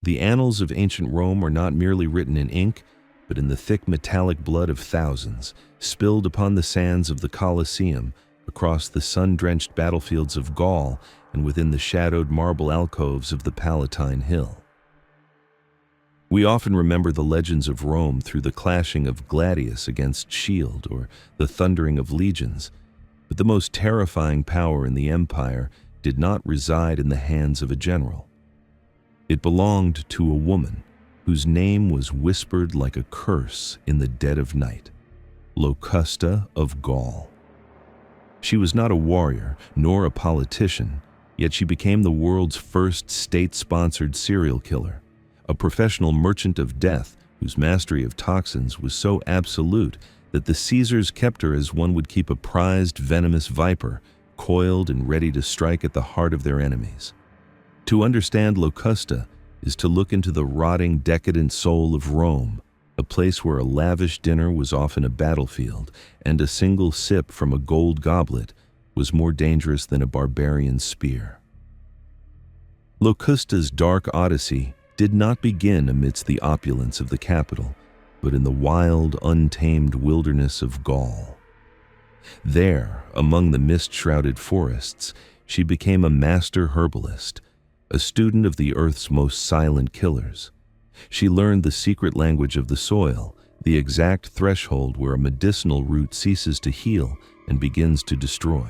The annals of ancient Rome are not merely written in ink, but in the thick metallic blood of thousands, spilled upon the sands of the Colosseum, across the sun-drenched battlefields of Gaul, and within the shadowed marble alcoves of the Palatine Hill. We often remember the legends of Rome through the clashing of Gladius against shield or the thundering of legions, but the most terrifying power in the empire did not reside in the hands of a general. It belonged to a woman whose name was whispered like a curse in the dead of night, Locusta of Gaul. She was not a warrior nor a politician, yet she became the world's first state-sponsored serial killer, a professional merchant of death whose mastery of toxins was so absolute that the Caesars kept her as one would keep a prized venomous viper, coiled and ready to strike at the heart of their enemies. To understand Locusta is to look into the rotting, decadent soul of Rome, a place where a lavish dinner was often a battlefield, and a single sip from a gold goblet was more dangerous than a barbarian spear. Locusta's dark odyssey did not begin amidst the opulence of the capital, but in the wild, untamed wilderness of Gaul. There, among the mist-shrouded forests, she became a master herbalist, a student of the earth's most silent killers. She learned the secret language of the soil, the exact threshold where a medicinal root ceases to heal and begins to destroy.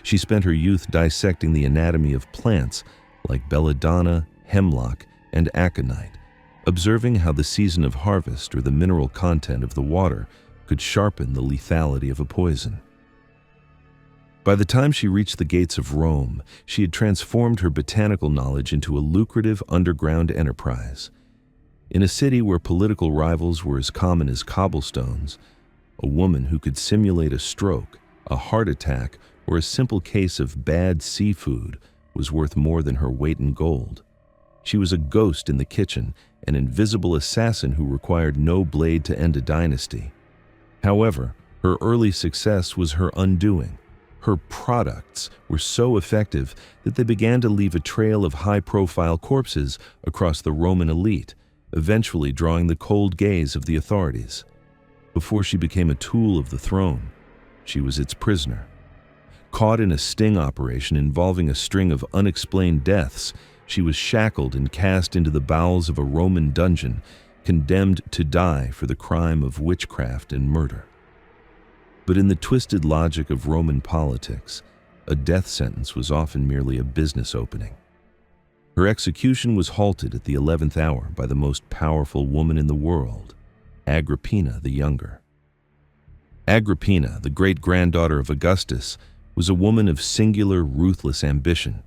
She spent her youth dissecting the anatomy of plants like Belladonna, Hemlock, and Aconite, observing how the season of harvest or the mineral content of the water could sharpen the lethality of a poison. By the time she reached the gates of Rome, she had transformed her botanical knowledge into a lucrative underground enterprise. In a city where political rivals were as common as cobblestones, a woman who could simulate a stroke, a heart attack, or a simple case of bad seafood was worth more than her weight in gold. She was a ghost in the kitchen, an invisible assassin who required no blade to end a dynasty. However, her early success was her undoing. Her products were so effective that they began to leave a trail of high-profile corpses across the Roman elite, eventually drawing the cold gaze of the authorities. Before she became a tool of the throne, she was its prisoner. Caught in a sting operation involving a string of unexplained deaths, she was shackled and cast into the bowels of a Roman dungeon, condemned to die for the crime of witchcraft and murder. But in the twisted logic of Roman politics, a death sentence was often merely a business opening. Her execution was halted at the 11th hour by the most powerful woman in the world, Agrippina the Younger. Agrippina, the great-granddaughter of Augustus, was a woman of singular, ruthless ambition.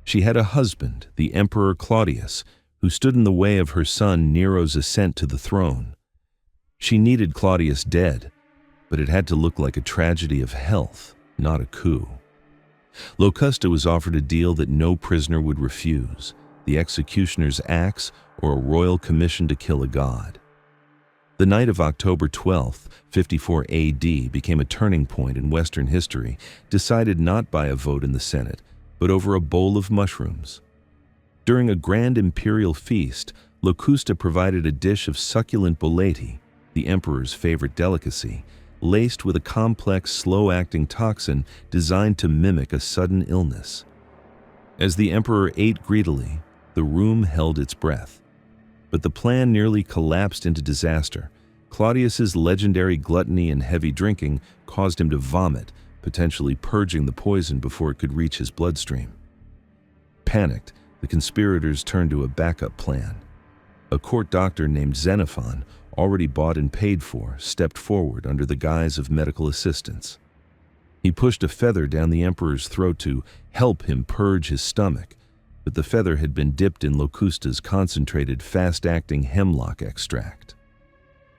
She had a husband, the Emperor Claudius, who stood in the way of her son Nero's ascent to the throne. She needed Claudius dead, but it had to look like a tragedy of health, not a coup. Locusta was offered a deal that no prisoner would refuse: the executioner's axe or a royal commission to kill a god. The night of October 12, 54 AD became a turning point in Western history, decided not by a vote in the Senate, but over a bowl of mushrooms. During a grand imperial feast, Locusta provided a dish of succulent boleti, the emperor's favorite delicacy, laced with a complex, slow-acting toxin designed to mimic a sudden illness. As the emperor ate greedily, the room held its breath. But the plan nearly collapsed into disaster. Claudius's legendary gluttony and heavy drinking caused him to vomit, potentially purging the poison before it could reach his bloodstream. Panicked, the conspirators turned to a backup plan. A court doctor named Xenophon, already bought and paid for, stepped forward under the guise of medical assistance. He pushed a feather down the emperor's throat to help him purge his stomach, but the feather had been dipped in Locusta's concentrated, fast-acting hemlock extract.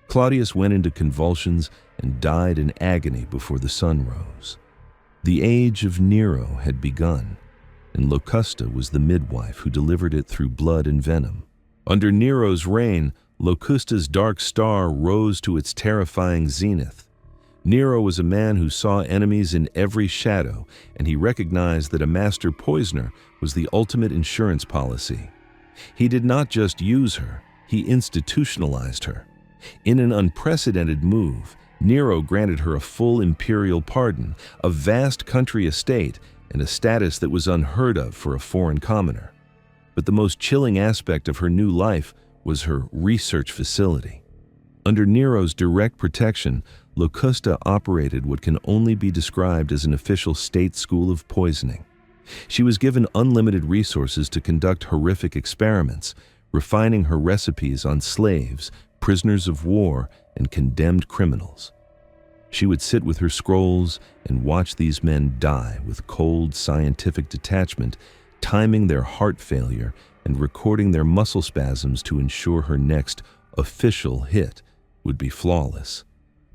Claudius went into convulsions and died in agony before the sun rose. The age of Nero had begun, and Locusta was the midwife who delivered it through blood and venom. Under Nero's reign, Locusta's dark star rose to its terrifying zenith. Nero was a man who saw enemies in every shadow, and he recognized that a master poisoner was the ultimate insurance policy. He did not just use her, he institutionalized her. In an unprecedented move, Nero granted her a full imperial pardon, a vast country estate, and a status that was unheard of for a foreign commoner. But the most chilling aspect of her new life was her research facility. Under Nero's direct protection, Locusta operated what can only be described as an official state school of poisoning. She was given unlimited resources to conduct horrific experiments, refining her recipes on slaves, prisoners of war, and condemned criminals. She would sit with her scrolls and watch these men die with cold scientific detachment, timing their heart failure and recording their muscle spasms to ensure her next official hit would be flawless.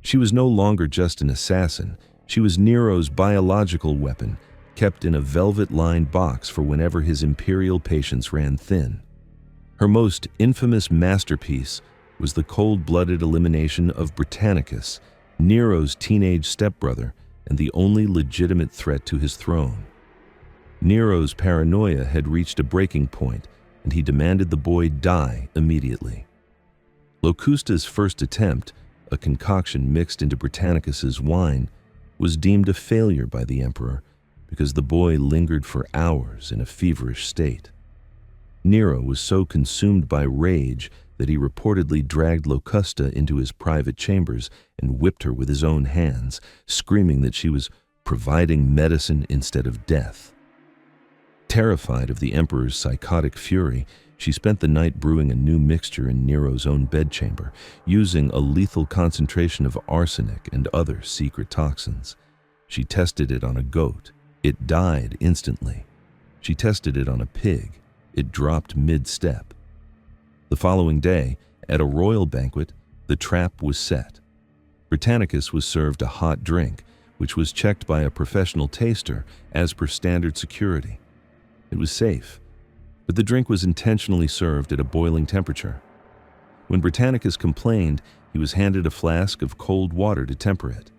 She was no longer just an assassin. She was Nero's biological weapon, kept in a velvet-lined box for whenever his imperial patience ran thin. Her most infamous masterpiece was the cold-blooded elimination of Britannicus, Nero's teenage stepbrother and the only legitimate threat to his throne. Nero's paranoia had reached a breaking point, and he demanded the boy die immediately. Locusta's first attempt, a concoction mixed into Britannicus's wine, was deemed a failure by the emperor because the boy lingered for hours in a feverish state. Nero was so consumed by rage that he reportedly dragged Locusta into his private chambers and whipped her with his own hands, screaming that she was providing medicine instead of death. Terrified of the emperor's psychotic fury, she spent the night brewing a new mixture in Nero's own bedchamber, using a lethal concentration of arsenic and other secret toxins. She tested it on a goat. It died instantly. She tested it on a pig. It dropped mid-step. The following day, at a royal banquet, the trap was set. Britannicus was served a hot drink, which was checked by a professional taster as per standard security. It was safe, but the drink was intentionally served at a boiling temperature. When Britannicus complained, he was handed a flask of cold water to temper it.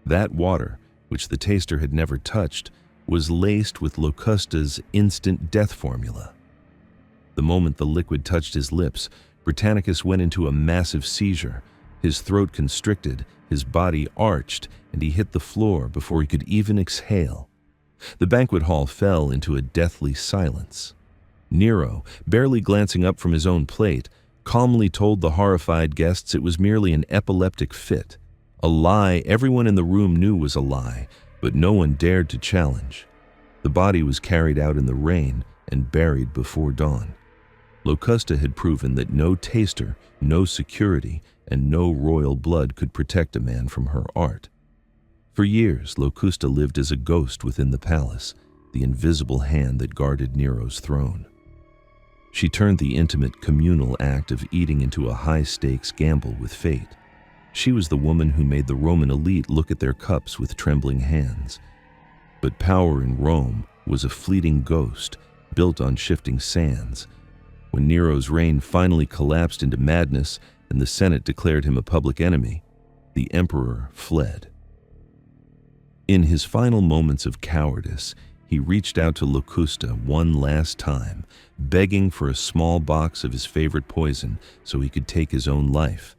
That water, which the taster had never touched, was laced with Locusta's instant death formula. The moment the liquid touched his lips, Britannicus went into a massive seizure. His throat constricted, his body arched, and he hit the floor before he could even exhale. The banquet hall fell into a deathly silence. Nero, barely glancing up from his own plate, calmly told the horrified guests it was merely an epileptic fit. A lie everyone in the room knew was a lie, but no one dared to challenge. The body was carried out in the rain and buried before dawn. Locusta had proven that no taster, no security, and no royal blood could protect a man from her art. For years, Locusta lived as a ghost within the palace, the invisible hand that guarded Nero's throne. She turned the intimate communal act of eating into a high-stakes gamble with fate. She was the woman who made the Roman elite look at their cups with trembling hands. But power in Rome was a fleeting ghost built on shifting sands. When Nero's reign finally collapsed into madness and the Senate declared him a public enemy, the emperor fled. In his final moments of cowardice, he reached out to Locusta one last time, begging for a small box of his favorite poison so he could take his own life.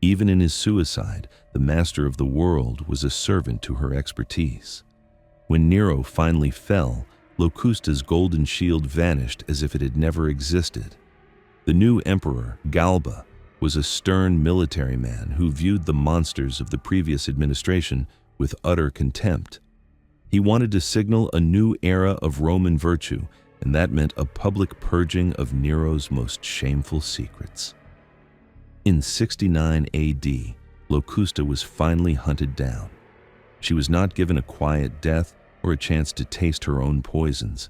Even in his suicide, the master of the world was a servant to her expertise. When Nero finally fell, Locusta's golden shield vanished as if it had never existed. The new emperor, Galba, was a stern military man who viewed the monsters of the previous administration with utter contempt. He wanted to signal a new era of Roman virtue, and that meant a public purging of Nero's most shameful secrets. In 69 AD, Locusta was finally hunted down. She was not given a quiet death or a chance to taste her own poisons.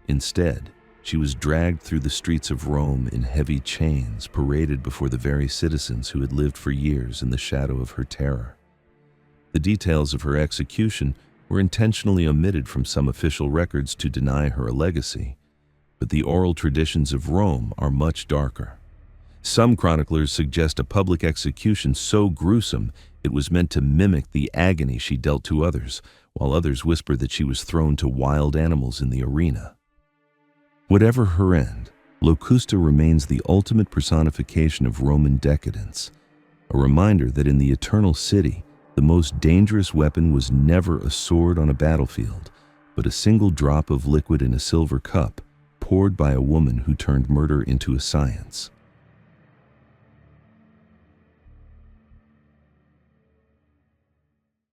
Instead, she was dragged through the streets of Rome in heavy chains, paraded before the very citizens who had lived for years in the shadow of her terror. The details of her execution were intentionally omitted from some official records to deny her a legacy, but the oral traditions of Rome are much darker. Some chroniclers suggest a public execution so gruesome it was meant to mimic the agony she dealt to others, while others whisper that she was thrown to wild animals in the arena. Whatever her end, Locusta remains the ultimate personification of Roman decadence, a reminder that in the Eternal City, the most dangerous weapon was never a sword on a battlefield, but a single drop of liquid in a silver cup, poured by a woman who turned murder into a science.